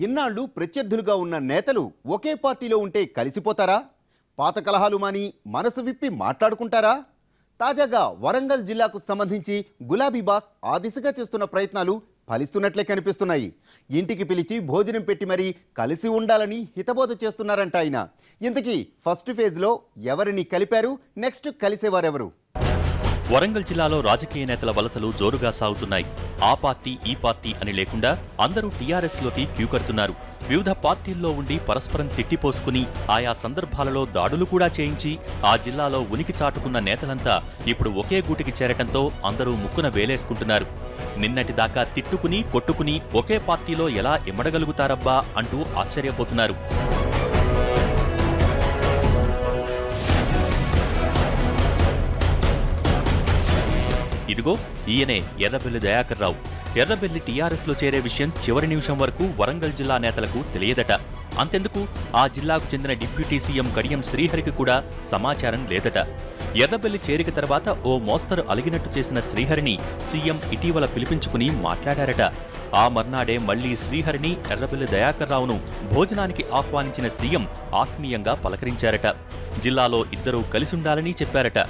ఇన్నాళ్ళు ప్రత్యర్థులుగా ఉన్న నేతలు ఒకే పార్టీలో ఉంటే కలిసిపోతారా? పాత కలహాలు మాని మనసు విప్పి మాట్లాడుకుంటారా? తాజాగా వరంగల్ జిల్లాకు సంబంధించి గులాబీ బాస్ ఆ దిశగా చేస్తున్న ప్రయత్నాలు ఫలిస్తున్నట్లే కనిపిస్తున్నాయి. ఇంటికి పిలిచి భోజనం పెట్టి మరీ కలిసి ఉండాలని హితబోధ చేస్తున్నారంట ఆయన. ఇంతకీ ఫస్ట్ ఫేజ్లో ఎవరిని కలిపారు? నెక్స్ట్ కలిసేవారెవరు? వరంగల్ జిల్లాలో రాజకీయ నేతల వలసలు జోరుగా సాగుతున్నాయి. ఆ పార్టీ ఈ పార్టీ అని లేకుండా అందరూ టీఆర్ఎస్ లోకి క్యూ కడుతున్నారు. వివిధ పార్టీల్లో ఉండి పరస్పరం తిట్టిపోసుకుని ఆయా సందర్భాలలో దాడులు కూడా చేయించి ఆ జిల్లాలో ఉనికి చాటుకున్న నేతలంతా ఇప్పుడు ఒకే గూటికి చేరటంతో అందరూ ముక్కున వేలేసుకుంటున్నారు. నిన్నటిదాకా తిట్టుకుని కొట్టుకుని ఒకే పార్టీలో ఎలా ఇమ్మడగలుగుతారబ్బా అంటూ ఆశ్చర్యపోతున్నారు. ఇదిగో ఈయనే ఎర్రబెల్లి దయాకర్ రావు. ఎర్రబెల్లి టీఆర్ఎస్ లో చేరే విషయం చివరి నిమిషం వరకు వరంగల్ జిల్లా నేతలకు తెలియదట. అంతెందుకు, ఆ జిల్లాకు చెందిన డిప్యూటీ సీఎం కడియం శ్రీహరికి కూడా సమాచారం లేదట. ఎర్రబెల్లి చేరిక తర్వాత ఓ మోస్తరు అలిగినట్టు చేసిన శ్రీహరిని సీఎం ఇటీవల పిలిపించుకుని మాట్లాడారట. ఆ మర్నాడే మళ్లీ శ్రీహరిని ఎర్రబెల్లి దయాకర్ రావును భోజనానికి ఆహ్వానించిన సీఎం ఆత్మీయంగా పలకరించారట. జిల్లాలో ఇద్దరూ కలిసుండాలని చెప్పారట.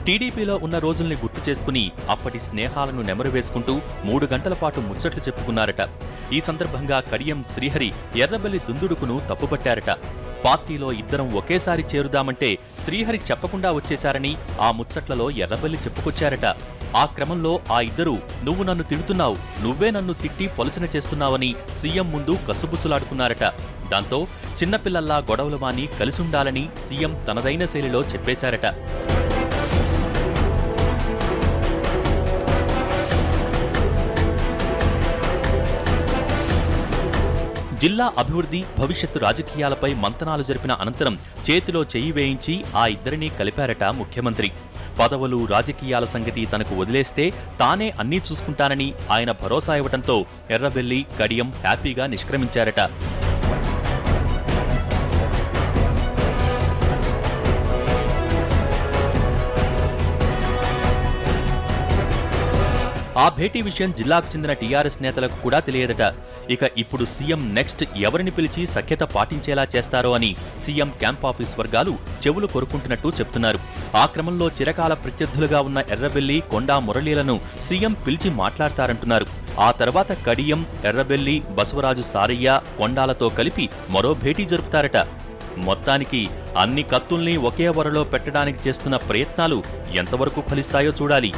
టీడీపీలో ఉన్న రోజుల్ని గుర్తు చేసుకుని అప్పటి స్నేహాలను నెమరువేసుకుంటూ 3 గంటల పాటు ముచ్చట్లు చెప్పుకున్నారట. ఈ సందర్భంగా కడియం శ్రీహరి ఎర్రబెల్లి దుందుడుకును తప్పుపట్టారట. పార్టీలో ఇద్దరం ఒకేసారి చేరుదామంటే శ్రీహరి చెప్పకుండా వచ్చేశారని ఆ ముచ్చట్లలో ఎర్రబెల్లి చెప్పుకొచ్చారట. ఆ క్రమంలో ఆ ఇద్దరూ నువ్వు నన్ను తిడుతున్నావు, నువ్వే నన్ను తిట్టి పొలచన చేస్తున్నావని సీఎం ముందు కసుబుసులాడుకున్నారట. దాంతో చిన్నపిల్లల్లా గొడవలు మాని కలిసుండాలని సీఎం తనదైన శైలిలో చెప్పేశారట. జిల్లా అభివృద్ధి, భవిష్యత్తు రాజకీయాలపై మంతనాలు జరిపిన అనంతరం చేతిలో చెయ్యి వేయించి ఆ ఇద్దరినీ కలిపారట ముఖ్యమంత్రి. పదవులు, రాజకీయాల సంగతి తనకు వదిలేస్తే తానే అన్నీ చూసుకుంటానని ఆయన భరోసా ఇవ్వడంతో ఎర్రబెల్లి, కడియం హ్యాపీగా నిష్క్రమించారట. ఆ భేటీ విషయం జిల్లాకు చెందిన టీఆర్ఎస్ నేతలకు కూడా తెలియదట. ఇక ఇప్పుడు సీఎం నెక్స్ట్ ఎవరిని పిలిచి సఖ్యత పాటించేలా చేస్తారో అని సీఎం క్యాంప్ ఆఫీస్ వర్గాలు చెవులు కొరుకుంటున్నట్టు చెప్తున్నారు. ఆ క్రమంలో చిరకాల ప్రత్యర్థులుగా ఉన్న ఎర్రబెల్లి, కొండా మురళీలను సీఎం పిలిచి మాట్లాడతారంటున్నారు. ఆ తర్వాత కడియం, ఎర్రబెల్లి, బసవరాజు సారయ్య, కొండాలతో కలిపి మరో భేటీ జరుపుతారట. మొత్తానికి అన్ని కత్తుల్ని ఒకే వరలో పెట్టడానికి చేస్తున్న ప్రయత్నాలు ఎంతవరకు ఫలిస్తాయో చూడాలి.